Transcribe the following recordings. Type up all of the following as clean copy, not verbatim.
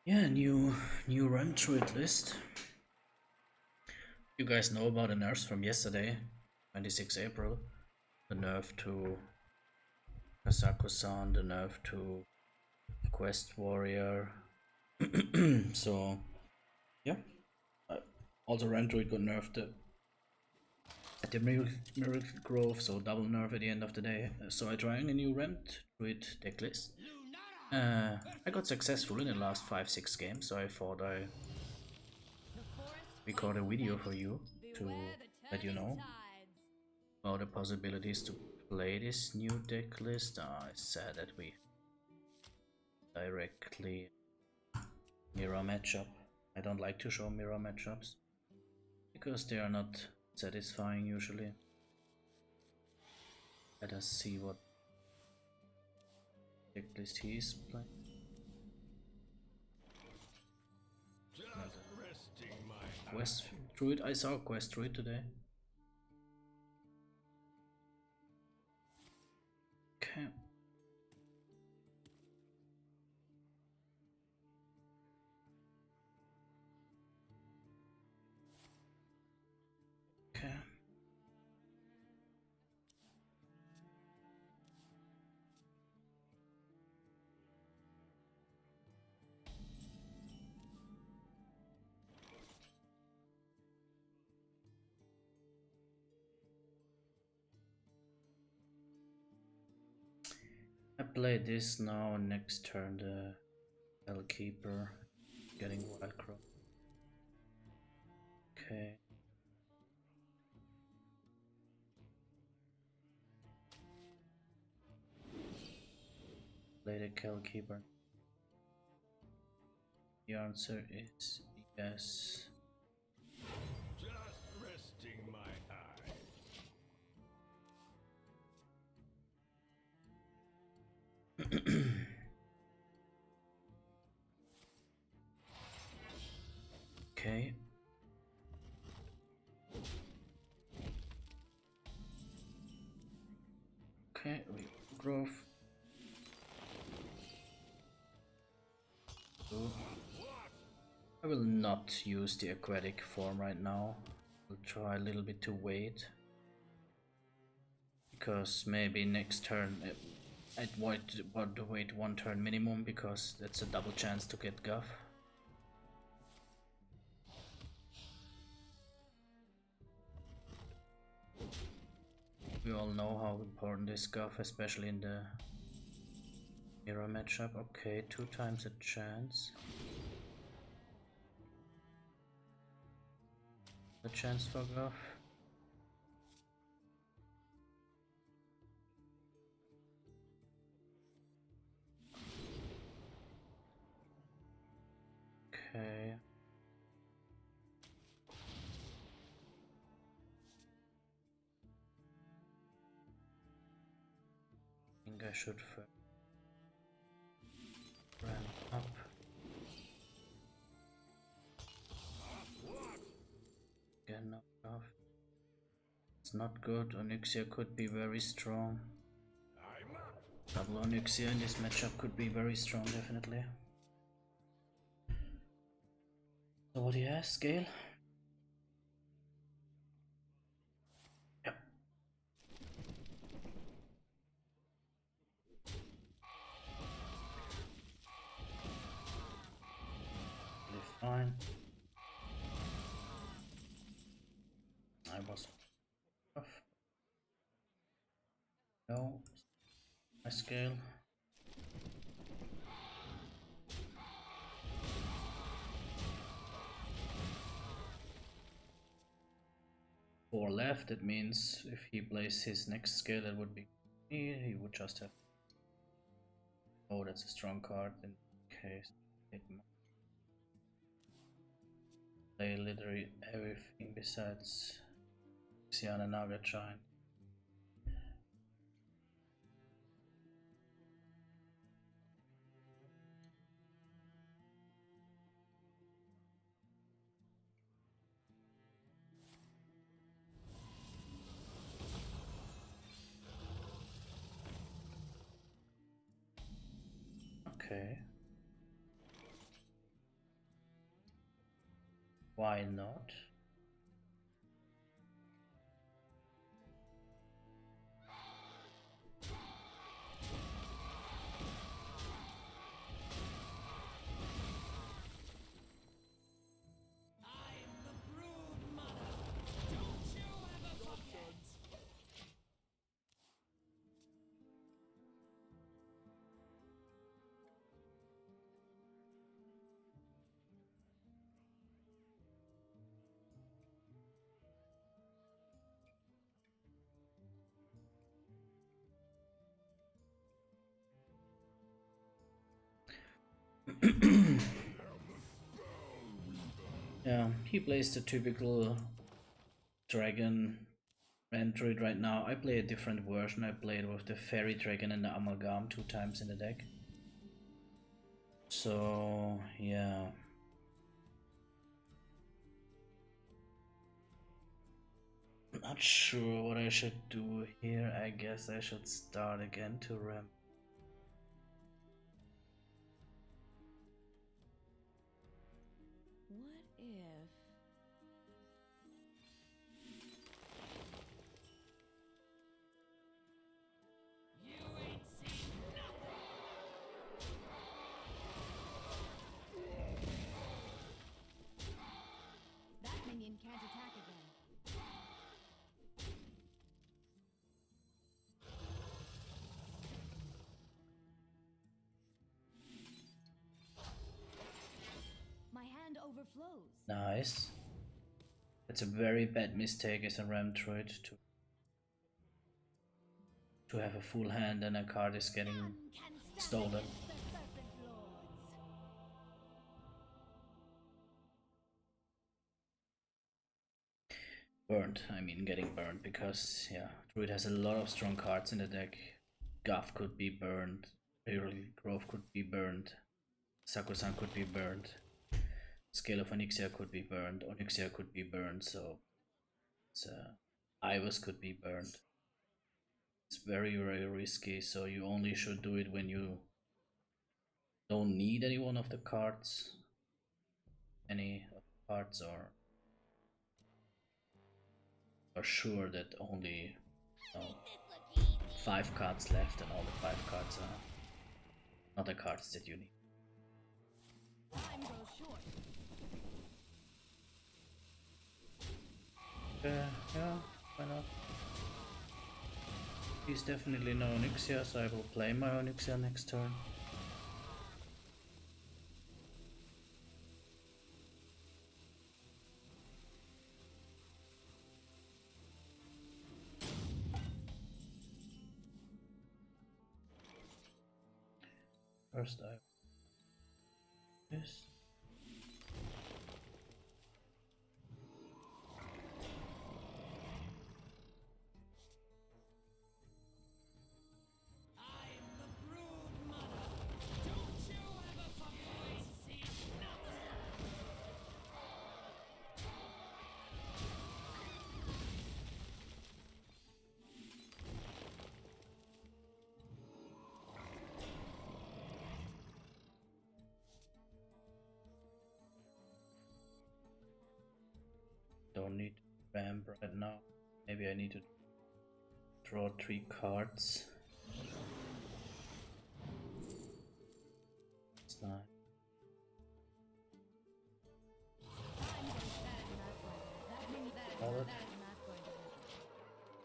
Yeah, new run Druid list. You guys know about the nerfs from yesterday, 26 April. The nerf to Kazakusan, the nerf to Quest Warrior. So yeah, uh, also Ram Druid got nerfed at the Miracle Grove, so double nerf at the end of the day. So I trying a new Ram Druid decklist. I got successful in the last 5-6 games, so I thought I record a video for you to let you know about the possibilities to play this new deck list. It's sad that we directly mirror matchup. I don't like to show mirror matchups because they are not satisfying usually. Let us see what deck list he is playing. Quest Druid. I saw Quest Druid today. Okay. Okay. I play this now. Next turn, the Kelpkeeper getting Wild Crow. Okay. Play the Kelpkeeper. The answer is yes. Just resting my eye. Okay. Okay, we growth. So I will not use the aquatic form right now. I'll try a little bit to wait. Because maybe next turn I'd want to wait one turn minimum because that's a double chance to get Guff. We all know how important is Guff, especially in the mirror matchup. Okay, 2 times a chance. A chance for Guff. Okay. I think I should ramp up. Again, no Guff. It's not good. Onyxia could be very strong. Double Onyxia in this matchup could be very strong, definitely. So what do you have, Scale? Yep. Really fine. I was tough. No. My Scale. 4 left, it means if he plays his next scale, that would be me, he would just have. Oh, that's a strong card in case. Play literally everything besides Onyxia and Naga Giant. Okay. Why not? Yeah, he plays the typical dragon Druid right now. I play a different version. I played with the Faerie Dragon and the Amalgam 2 times in the deck. So yeah. Not sure what I should do here. I guess I should start again to ramp. What if... You ain't seen nothing! That minion can't attack again. My hand overflows. Nice. It's a very bad mistake as a Ram Druid to have a full hand and a card is getting stolen. Burned, I mean getting burned, because yeah, Druid has a lot of strong cards in the deck. Guff could be burned, Faerie Grove could be burned, Kazakusan could be burned, Scale of Onyxia could be burned, Onyxia could be burned, so it's, Ivus could be burned. It's very, very risky, so you only should do it when you don't need any one of the cards, or are sure that only 5 cards left and all the 5 cards are not the cards that you need. Time grows short. Yeah, why not? He's definitely no Onyxia, so I will play my Onyxia next turn. First I this. Don't need to ramp right now. Maybe I need to draw 3 cards. It's not.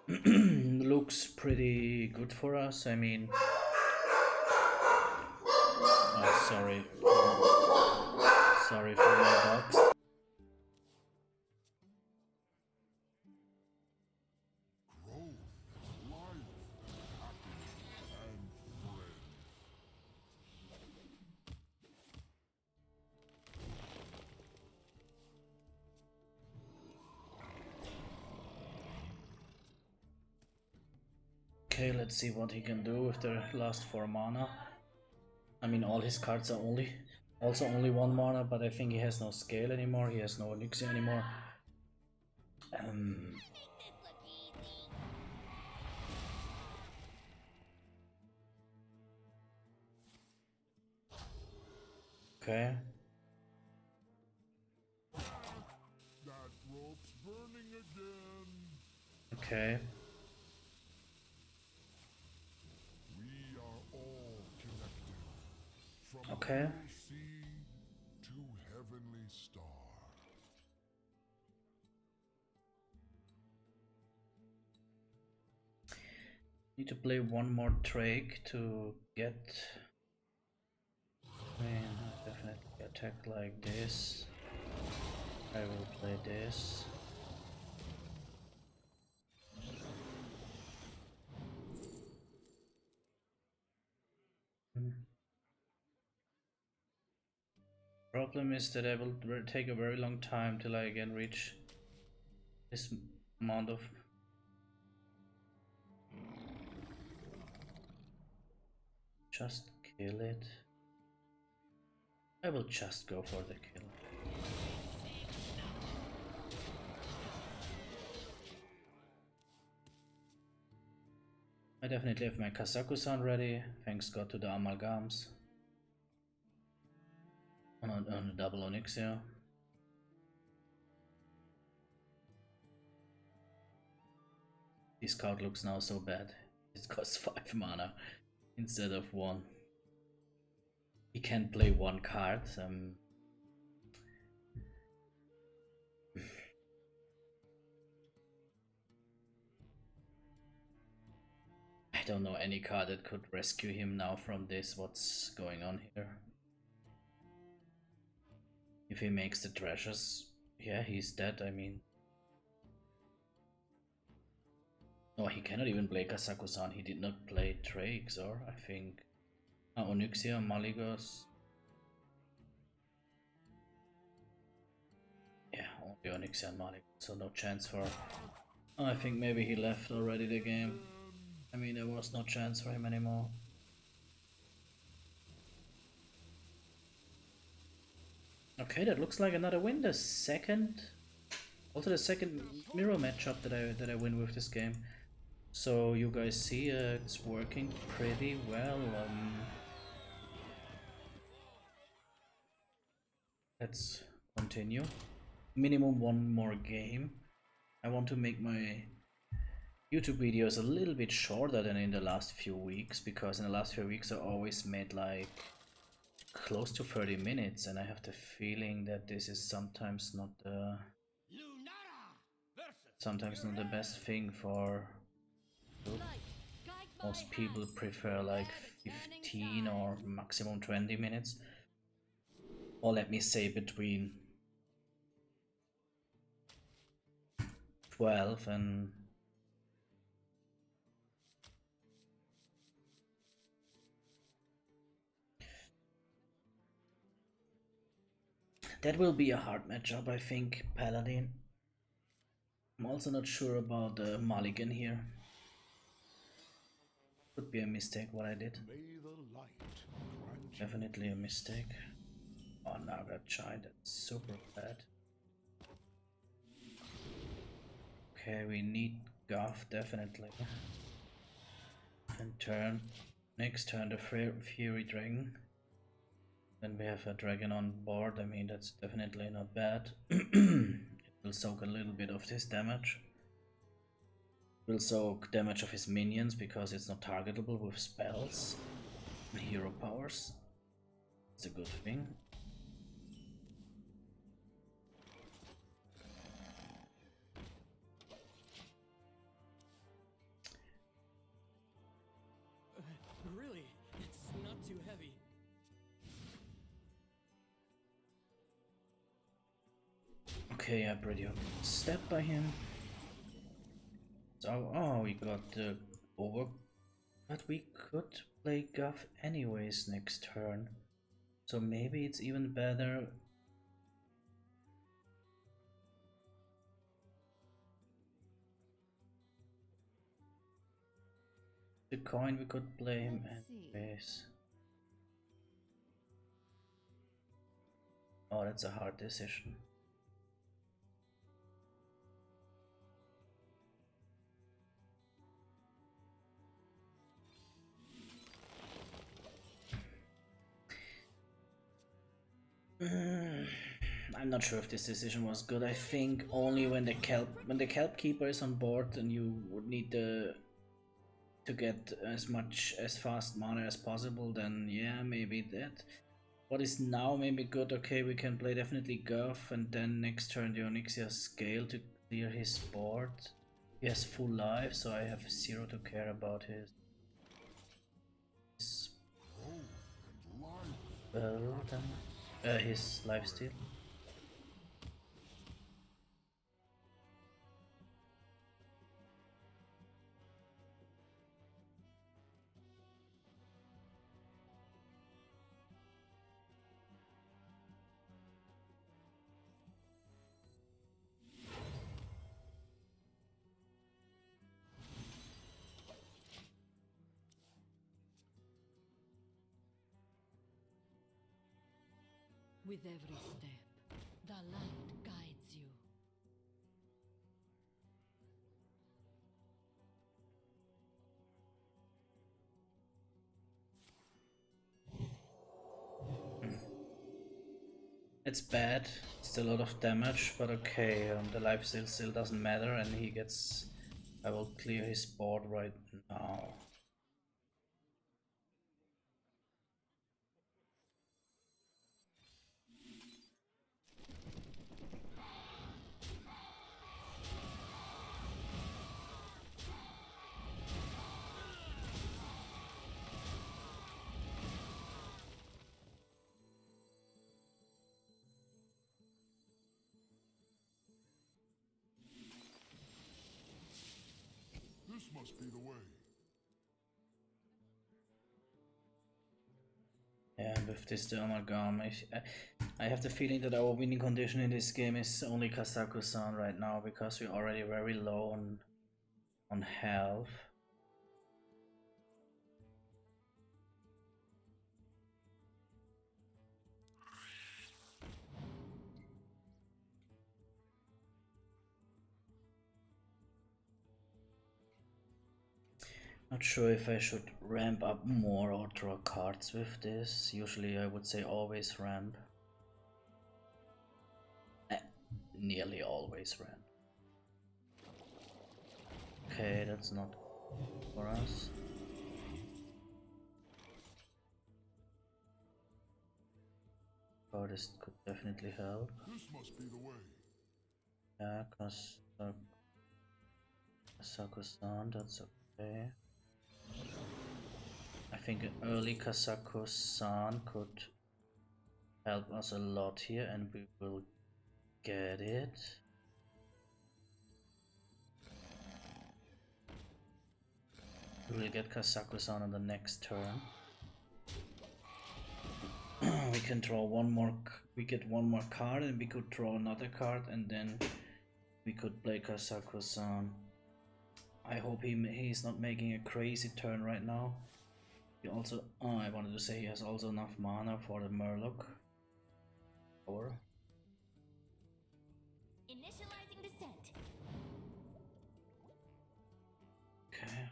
Looks pretty good for us. I mean, oh, sorry for my dogs. Okay, let's see what he can do with the last 4 mana. I mean, all his cards are also only 1 mana, but I think he has no scale anymore, he has no Onyxia anymore. Okay. Okay. We are all connected. From Okay. blue sea to heavenly star. Need to play one more Drake to get. I mean, definitely attack like this. I will play this. Problem is that I will take a very long time till I again reach this amount of. Just kill it. I will just go for the kill. I definitely have my Kazakusan ready, thanks God to the Amalgams. On a double Onyxia. This card looks now so bad. It costs 5 mana instead of 1. He can play 1 card. I don't know any card that could rescue him now from this. What's going on here? If he makes the treasures, yeah, he's dead. I mean, no, he cannot even play Kazakusan. He did not play Drakes, or I think Onyxia, Maligos. Yeah, only Onyxia and Maligos, so no chance for. I think maybe he left already the game. I mean, there was no chance for him anymore. Okay, that looks like another win. The second, also the second mirror matchup that I win with this game. So you guys see, it's working pretty well. Let's continue. Minimum 1 more game. I want to make my YouTube videos a little bit shorter than in the last few weeks, because in the last few weeks I always made like close to 30 minutes, and I have the feeling that this is sometimes not the best thing for YouTube. Most people prefer like 15 or maximum 20 minutes, or let me say between 12 and that will be a hard matchup, I think. Paladin. I'm also not sure about the Mulligan here. Could be a mistake what I did. May the light grant you Definitely a mistake. Oh, Naga Giant, that's super bad. Okay, we need Guff, definitely. And next turn the Faerie Dragon. Then we have a dragon on board. I mean, that's definitely not bad. It will soak a little bit of this damage. Will soak damage of his minions because it's not targetable with spells and hero powers. It's a good thing. Really? It's not too heavy. Okay, yeah, pretty step by him. So, oh, we got the over, but we could play Guff anyways next turn. So maybe it's even better. The coin, we could play him anyways. Oh, that's a hard decision. I'm not sure if this decision was good. I think only when the Kelpkeeper is on board and you would need to get as fast mana as possible, then yeah, maybe that. What is now maybe good? Okay, we can play definitely Guff, and then next turn the Onyxia Scale to clear his board. He has full life, so I have 0 to care about his his lifesteal. With every step, the light guides you. It's bad, still a lot of damage, but okay, the life still doesn't matter, and he gets... I will clear his board right now. This must be the way. And with this the Amalgam, I have the feeling that our winning condition in this game is only Kazakusan right now, because we're already very low on health. Not sure if I should ramp up more or draw cards with this. Usually I would say always ramp. Nearly always ramp. Okay, that's not for us. Oh, this could definitely help. This must be the way. Yeah, Kazakusan, that's okay. I think an early Kazakusan could help us a lot here, and we will get it. We will get Kazakusan on the next turn. We can draw one more, we get one more card, and we could draw another card, and then we could play Kazakusan. I hope he's not making a crazy turn right now. He also, I wanted to say he has also enough mana for the Murloc. Or Initializing descent. okay.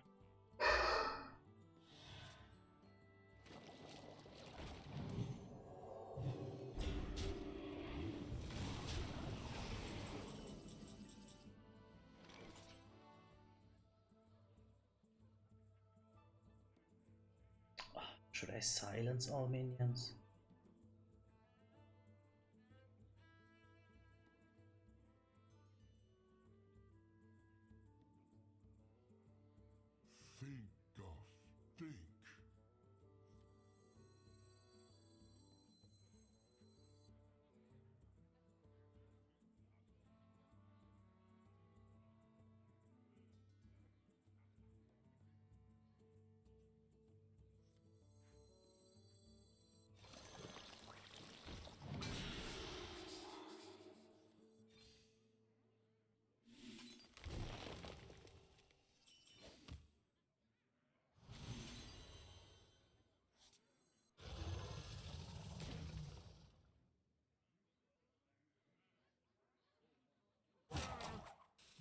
Should I silence all minions? Think, Guff. Think.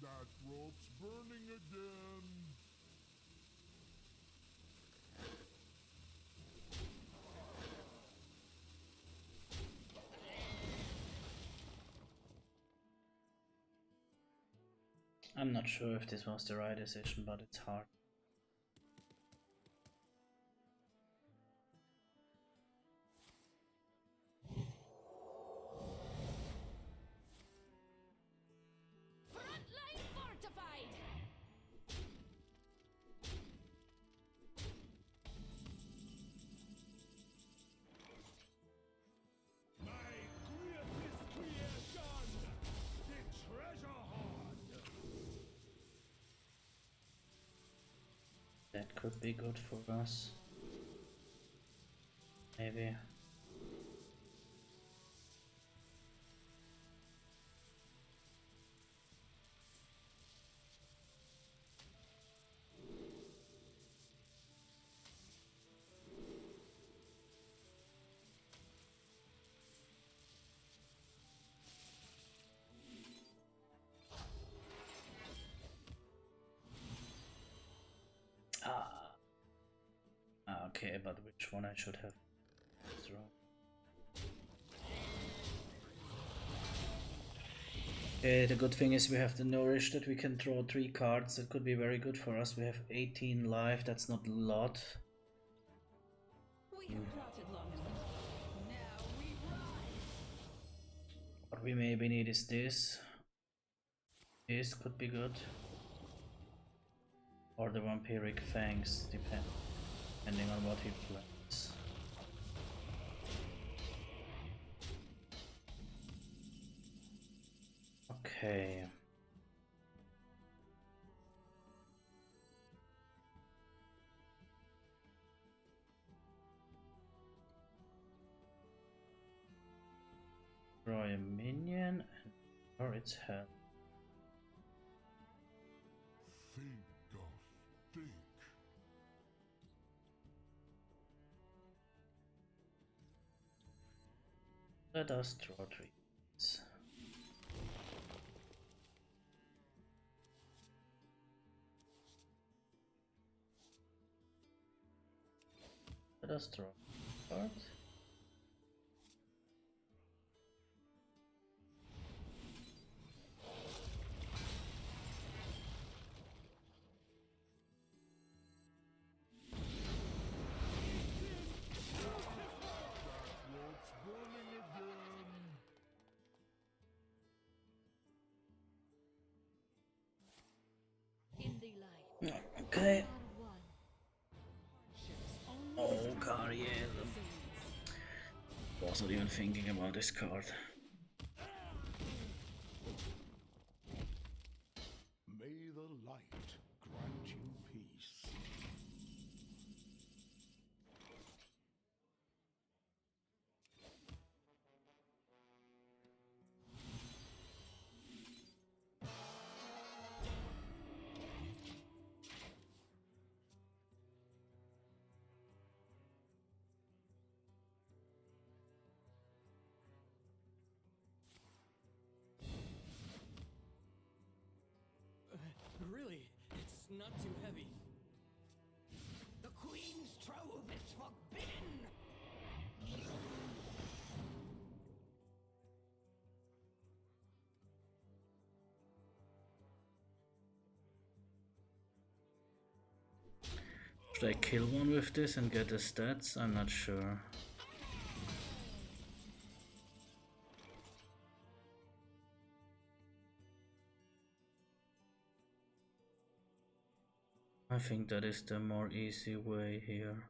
That rope's burning again. I'm not sure if this was the right decision, but it's hard. Frontline fortified. My greatest creation, the treasure hoard. That could be good for us. Maybe. Okay, but which one I should have thrown? Okay, the good thing is we have the Nourish that we can draw 3 cards. That could be very good for us. We have 18 life, that's not a lot. We have plotted long enough. Now we rise. What we maybe need is this. This could be good. Or the Vampiric Fangs, depending on what he plays. Okay. Draw a minion and or its head. Think, Guff, think. Let us draw 3 cards. Let us draw a card. What's burning again? In the light. Okay. Are one. Hardships Oh, only Cariel. Was not even thinking about this card. May the light grant you peace. Really, it's not too heavy. The Queen's trove is forbidden. Should I kill one with this and get the stats? I'm not sure. I think that is the more easy way here.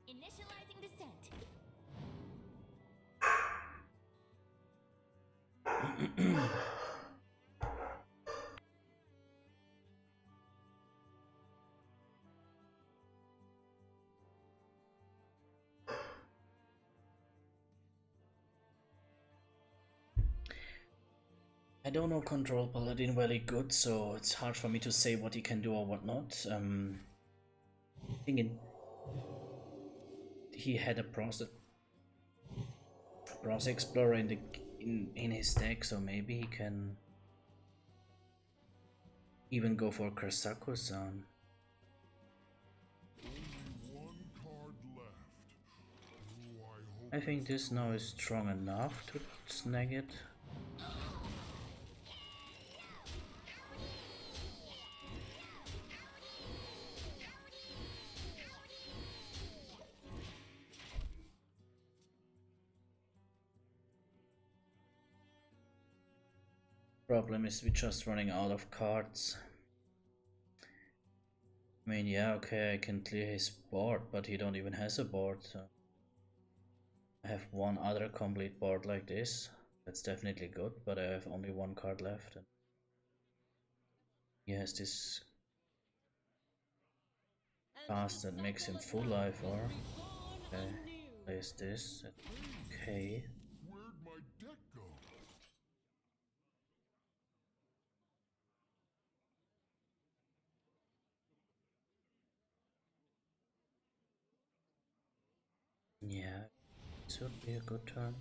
Initializing descent. I don't know Control Paladin very good, so it's hard for me to say what he can do or what not. Thinking he had a Bronze Explorer in his deck, so maybe he can even go for Kazakusan. I think this now is strong enough to snag it. Problem is we're just running out of cards. I mean, yeah, okay, I can clear his board, but he don't even has a board. So I have one other complete board like this. That's definitely good, but I have only one card left. And he has this cast that makes him full life, or okay, plays this. Okay. Where'd my deck go? Yeah, it would be a good turn.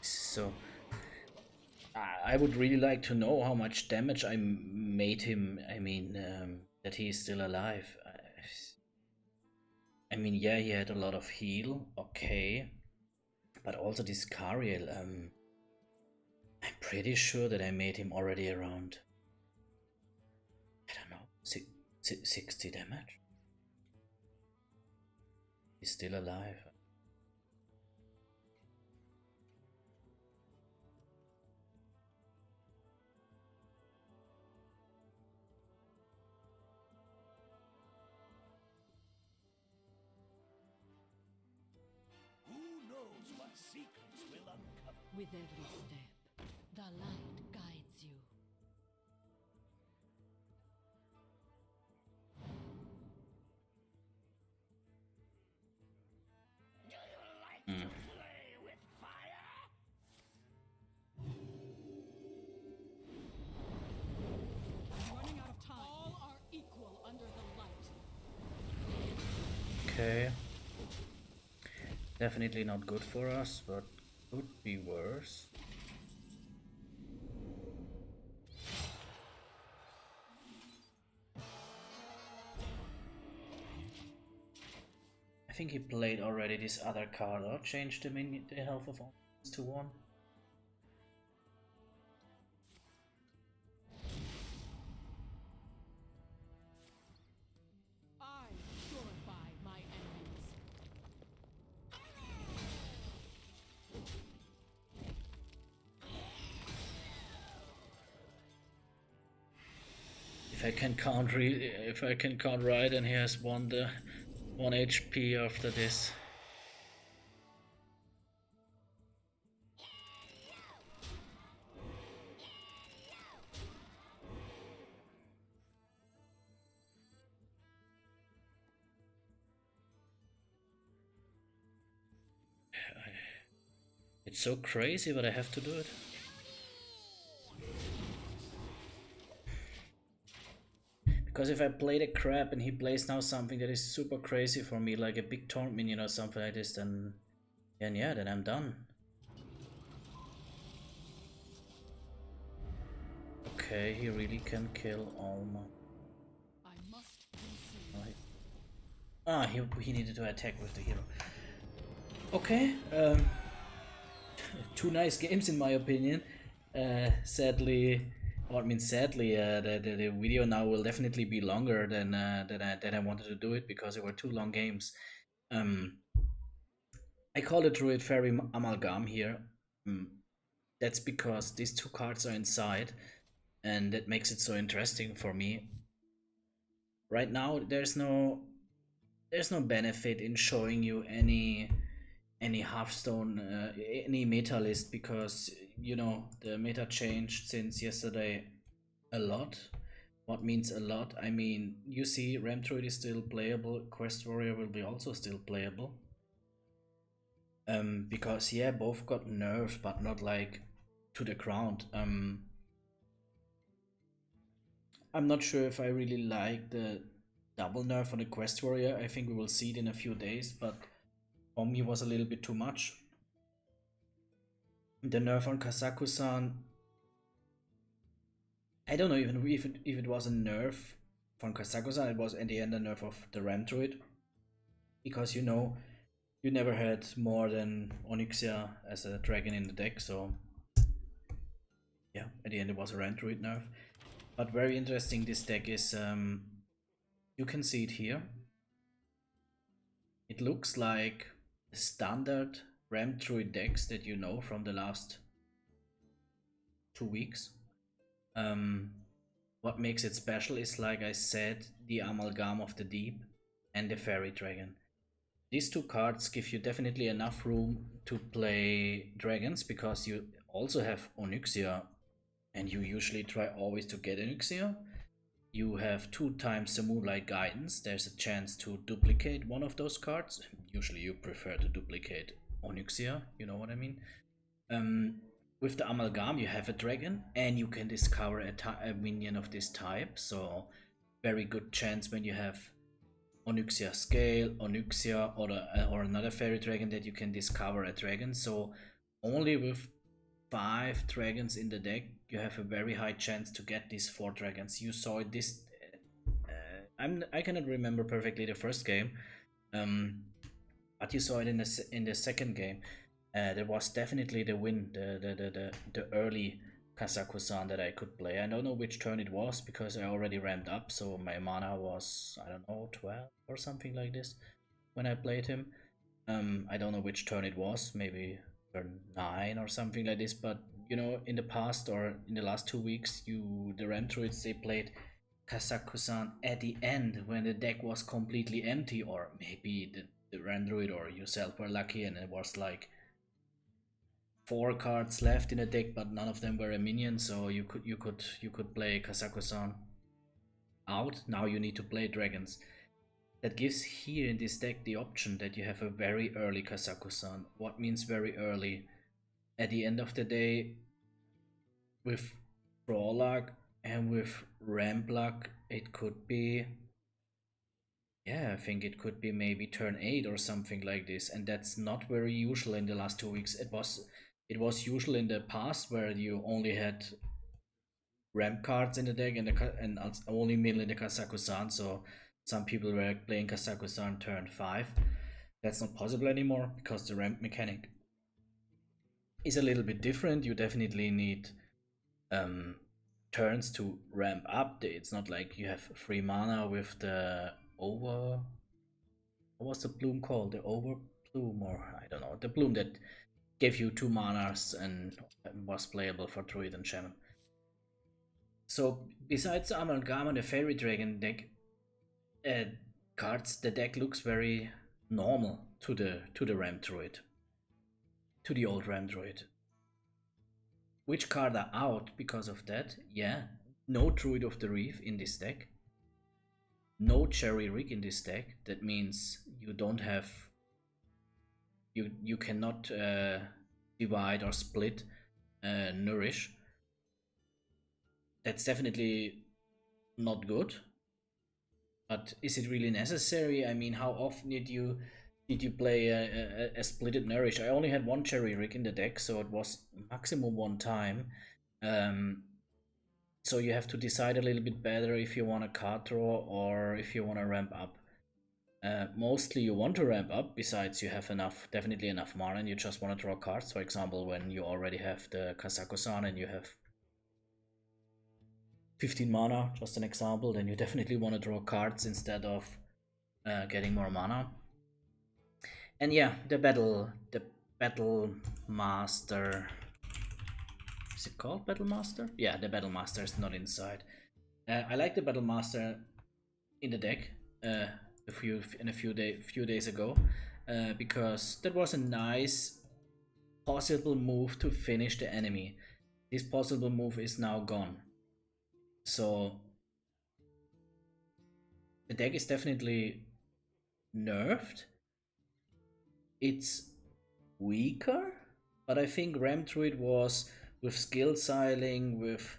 So I would really like to know how much damage I made him. I mean, that he is still alive. I mean, yeah, he had a lot of heal, okay, but also this Cariel. I'm pretty sure that I made him already around, I don't know, 60 damage. He's still alive. Who knows what secrets will uncover? With every step, the light guides you. Do you like to play with fire? Running out of time. All are equal under the light. Okay. Definitely not good for us, but could be worse. I think he played already this other card or changed the health of all to 1. I purify my enemies. If I can count right, and he has won the 1 HP after this. It's so crazy, but I have to do it. Because if I play the crap and he plays now something that is super crazy for me, like a big taunt minion or something like this, then yeah, then I'm done. Okay, he really can kill Alma. I must concede. Ah, he needed to attack with the hero. Okay, 2 nice games in my opinion. Sadly, the video now will definitely be longer than I wanted to do it, because there were 2 long games. I call it Druid Faerie Amalgam here. That's because these 2 cards are inside, and that makes it so interesting for me. Right now, there's no benefit in showing you any Hearthstone, any meta list, because you know the meta changed since yesterday a lot. What means a lot? I mean, you see, Ram Druid is still playable. Quest Warrior will be also still playable. Because yeah, both got nerfed, but not like to the ground. I'm not sure if I really like the double nerf on the Quest Warrior. I think we will see it in a few days, but for me was a little bit too much. The nerf on Kazakusan, I don't know even if it was a nerf from Kazakusan. It was in the end a nerf of the Ram Druid, because you know you never had more than Onyxia as a dragon in the deck, so yeah, at the end it was a Ram Druid nerf. But very interesting, this deck is, you can see it here. It looks like the standard Ram Druid decks that you know from the last 2 weeks. What makes it special is, like I said, the Amalgam of the Deep and the Faerie Dragon. These two cards give you definitely enough room to play dragons, because you also have Onyxia, and you usually try always to get Onyxia. You have 2 times the Moonlit Guidance. There's a chance to duplicate one of those cards. Usually you prefer to duplicate Onyxia, you know what I mean. With the Amalgam you have a dragon, and you can discover a minion of this type, so very good chance when you have Onyxia Scale, Onyxia, or another Faerie Dragon that you can discover a dragon. So only with 5 dragons in the deck you have a very high chance to get these 4 dragons. You saw it this I cannot remember perfectly the first game, but you saw it in the second game. There was definitely the win, the early Kazakusan that I could play. I don't know which turn it was, because I already ramped up, so my mana was, I don't know, 12 or something like this when I played him. I don't know which turn it was, maybe turn 9 or something like this, but you know, in the past or in the last 2 weeks, the Ram Druids, they played Kazakusan at the end when the deck was completely empty, or maybe the Ram Druid or yourself were lucky and it was like 4 cards left in the deck, but none of them were a minion, so you could play Kazakusan out. Now you need to play dragons. That gives here in this deck the option that you have a very early Kazakusan. What means very early? At the end of the day, with Draw Luck and with Ramp Luck, it could be, yeah, I think it could be maybe turn 8 or something like this, and that's not very usual in the last 2 weeks. It was usual in the past, where you only had ramp cards in the deck and only middle in the Kazakusan, so some people were playing Kazakusan turn 5. That's not possible anymore, because the ramp mechanic is a little bit different. You definitely need turns to ramp up. It's not like you have free mana with the over... What was the bloom called? The over bloom, or I don't know. The bloom that gave you 2 manas and was playable for Druid and Shaman. So besides the Amalgam and the Faerie Dragon deck cards, the deck looks very normal to the Ram Druid, to the old Ram Druid. Which card are out because of that? Yeah, no Druid of the Reef in this deck, no Cherry Rig in this deck. That means you don't have, you cannot divide or split Nourish. That's definitely not good. But is it really necessary? I mean, how often did you play a splitted Nourish? I only had 1 Cherry Rig in the deck, so it was maximum 1 time. So you have to decide a little bit better if you want a card draw or if you want to ramp up. Mostly you want to ramp up, besides you have definitely enough mana, and you just want to draw cards. For example, when you already have the Kazakusan and you have 15 mana, just an example, then you definitely want to draw cards instead of getting more mana. And yeah, the Battle Master, is it called Battle Master? Yeah, the Battle Master is not inside. I like the Battle Master in the deck a few days ago, because that was a nice possible move to finish the enemy. This possible move is now gone. So the deck is definitely nerfed. It's weaker, but I think Ram Druid was, with skill siling, with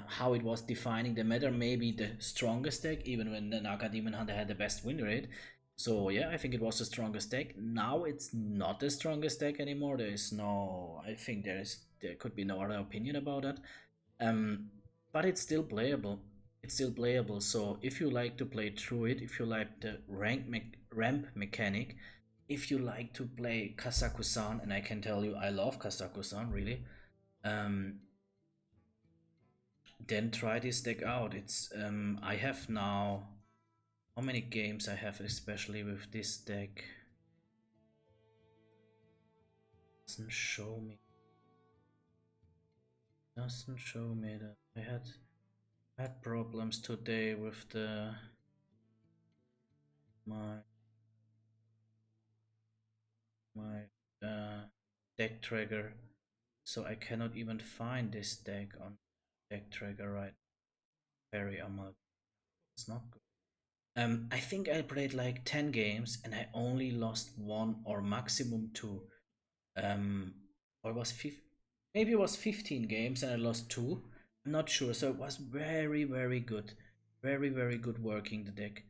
how it was defining the meta, maybe the strongest deck, even when the Naga Demon Hunter had the best win rate. So yeah, I think it was the strongest deck. Now it's not the strongest deck anymore. There is no, I think there could be no other opinion about that. But it's still playable. It's still playable. So if you like to play Druid, if you like the ramp mechanic, if you like to play Kazakusan, and I can tell you I love Kazakusan really, then try this deck out. It's I have now, how many games I have, especially with this deck? Doesn't show me. Doesn't show me that I had problems today with the my deck tracker, so I cannot even find this deck on deck tracker right. Very Amalgam. It's not good. I think I played like 10 games and I only lost one or maximum two. Or it was maybe it was 15 games and I lost two. I'm not sure. So it was very, very good. Very, very good working the deck.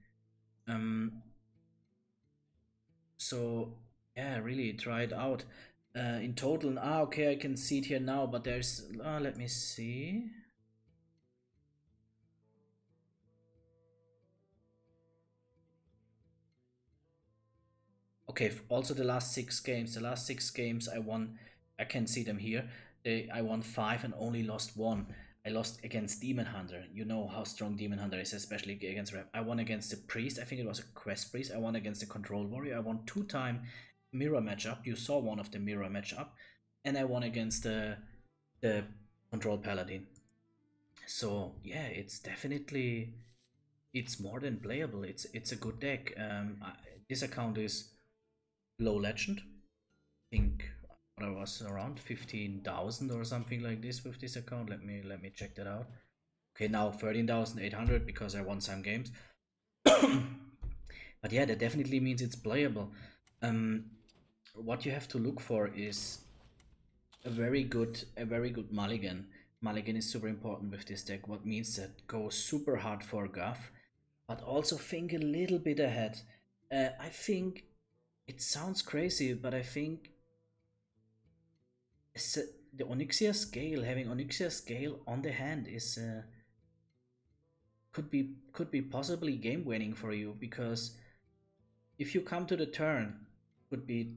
So yeah, really try it out. In total, okay, I can see it here now, but there's, let me see. Okay, also the last 6 games. The last 6 games I won, I can see them here. I won 5 and only lost 1. I lost against Demon Hunter. You know how strong Demon Hunter is, especially against Rep. I won against the Priest. I think it was a Quest Priest. I won against the Control Warrior. I won 2-time mirror matchup. You saw one of the mirror matchup. And I won against the Control Paladin. So yeah, it's definitely, it's more than playable. It's a good deck. This account is low legend. I think I was around 15,000 or something like this with this account. Let me check that out. Okay, now 13,800 because I won some games. But yeah, that definitely means it's playable. What you have to look for is a very good mulligan. Mulligan is super important with this deck. What means that go super hard for Guff, but also think a little bit ahead. I think it sounds crazy, but I think the Onyxia scale, having Onyxia scale on the hand is could be possibly game winning for you, because if you come to the turn, could be,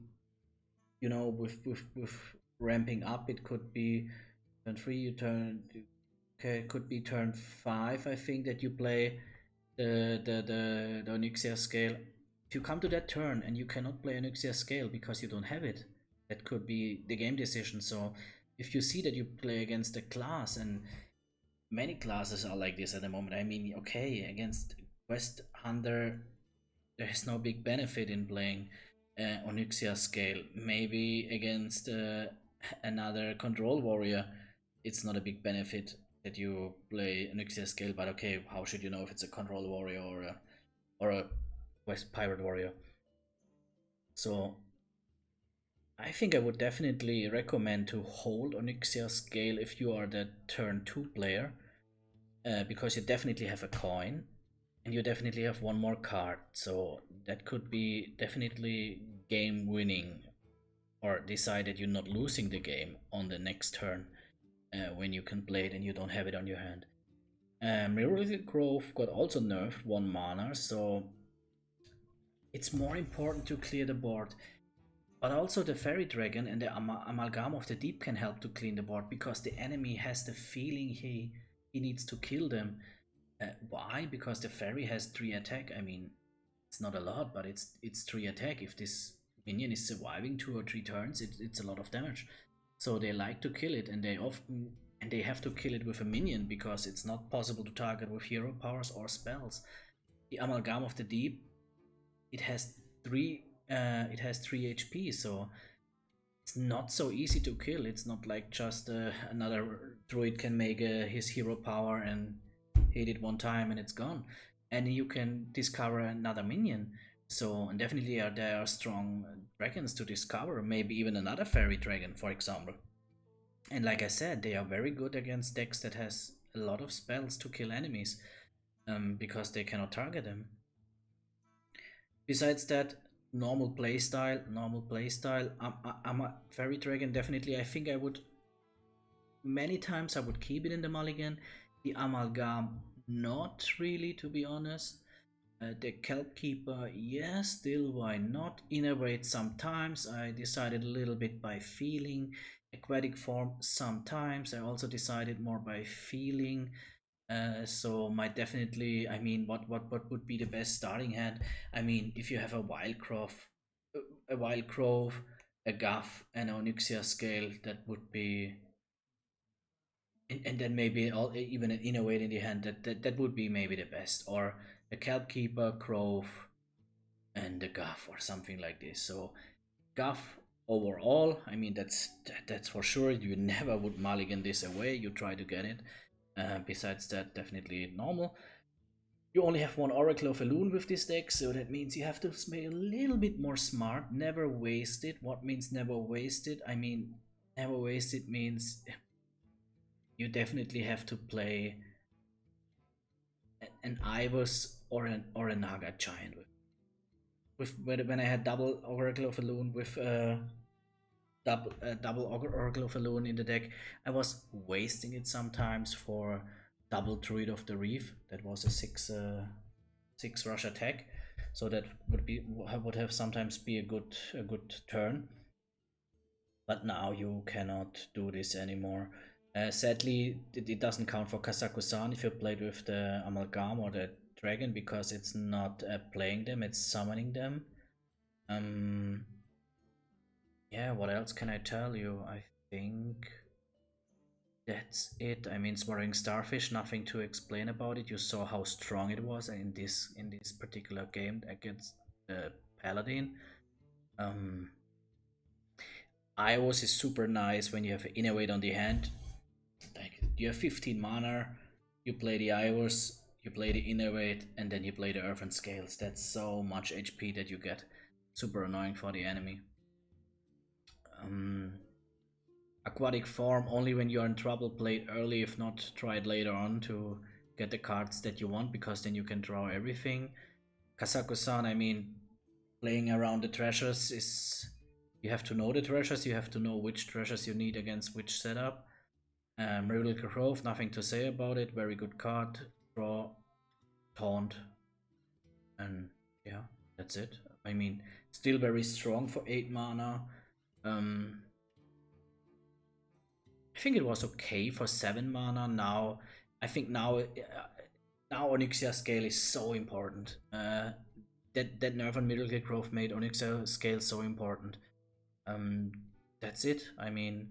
you know, with ramping up, it could be turn 3, you turn, okay, it could be turn 5, I think, that you play the Onyxia scale. If you come to that turn and you cannot play Onyxia scale because you don't have it, that could be the game decision. So if you see that you play against a class, and many classes are like this at the moment, I mean, okay, against Quest Hunter there's no big benefit in playing Onyxia scale. Maybe against another Control Warrior it's not a big benefit that you play Onyxia scale, but okay, how should you know if it's a Control Warrior or a West Pirate Warrior? So I think I would definitely recommend to hold Onyxia scale if you are the turn 2 player, because you definitely have a coin and you definitely have one more card, so that could be definitely game winning, or decide that you're not losing the game on the next turn when you can play it and you don't have it on your hand. Mirrorless Growth got also nerfed 1 mana, so it's more important to clear the board. But also the Faerie Dragon and the Amalgam of the Deep can help to clean the board, because the enemy has the feeling he needs to kill them. Why? Because the Fairy has 3 attack. I mean, it's not a lot, but it's 3 attack. If this minion is surviving 2 or 3 turns, it's a lot of damage. So they like to kill it, and they have to kill it with a minion, because it's not possible to target with hero powers or spells. The Amalgam of the Deep, it has 3 HP, so it's not so easy to kill. It's not like just another druid can make his hero power and hit it 1 time and it's gone. and you can discover another minion. So, and definitely there are strong dragons to discover, maybe even another Faerie Dragon, for example. And like I said, they are very good against decks that has a lot of spells to kill enemies, because they cannot target them. Besides that, normal playstyle. I'm a Faerie Dragon, definitely. I think I would, many times I would keep it in the mulligan. The Amalgam, not really, to be honest. The Kelpkeeper, yeah, still, why not? Innervate sometimes. I decided a little bit by feeling. Aquatic Form sometimes. I also decided more by feeling. So might definitely, I mean, what would be the best starting hand? I mean, if you have a Wild Grove, a Guff, and Onyxia scale, that would be, and then maybe even an Innervate in the hand. That would be maybe the best, or a Kelpkeeper, Grove, and the Guff, or something like this. So Guff overall, I mean, that's for sure. You never would mulligan this away. You try to get it. Besides that, definitely normal. You only have one Oracle of Elune with this deck, so that means you have to be a little bit more smart. Never waste it. What means never waste it? I mean, never waste it means you definitely have to play an Ivus or a Naga Giant with when I had double Oracle of Elune with double Oracle of Elune in the deck, I was wasting it sometimes for double Druid of the Reef. That was a 6 rush attack, so that would have sometimes be a good turn. But now you cannot do this anymore. Sadly, it doesn't count for Kazakusan if you played with the Amalgam or the Dragon, because it's not playing them, it's summoning them. Yeah, what else can I tell you? I think that's it. I mean, Smothering Starfish, nothing to explain about it. You saw how strong it was in this particular game against the Paladin. Ivus is super nice when you have Innervate on the hand. Like, you have 15 mana, you play the Ivus, you play the Innervate, and then you play the Earthen Scales. That's so much HP that you get. Super annoying for the enemy. Aquatic Form, only when you're in trouble, play it early. If not, try it later on to get the cards that you want, because then you can draw everything. Kazakusan, I mean, playing around the treasures is... You have to know the treasures, you have to know which treasures you need against which setup. Moonlit Guidance, nothing to say about it. Very good card. Draw, taunt, and yeah, that's it. I mean, still very strong for 8 mana. I think it was okay for 7 mana. Now, I think now Onyxia scale is so important. That nerf on Middle Growth made Onyxia scale so important. That's it. I mean,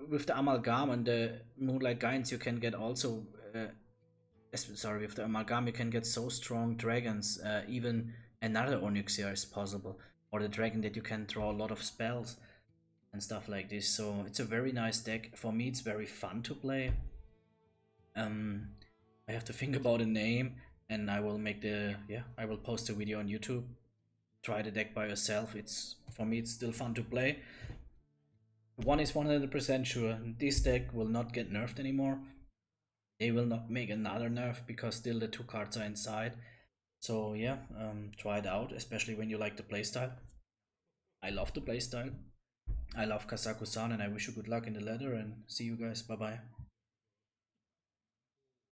with the Amalgam and the Moonlit Guidance, you can get also. With the Amalgam, you can get so strong dragons. Even another Onyxia is possible, or the dragon that you can draw a lot of spells and stuff like this. So it's a very nice deck. For me, it's very fun to play. I have to think about a name, and I will make I will post a video on YouTube. Try the deck by yourself. For me, it's still fun to play. One is 100% sure: this deck will not get nerfed anymore. They will not make another nerf, because still the 2 cards are inside. So yeah, try it out, especially when you like the playstyle. I love the playstyle. I love Kazakusan, and I wish you good luck in the ladder, and see you guys. Bye bye.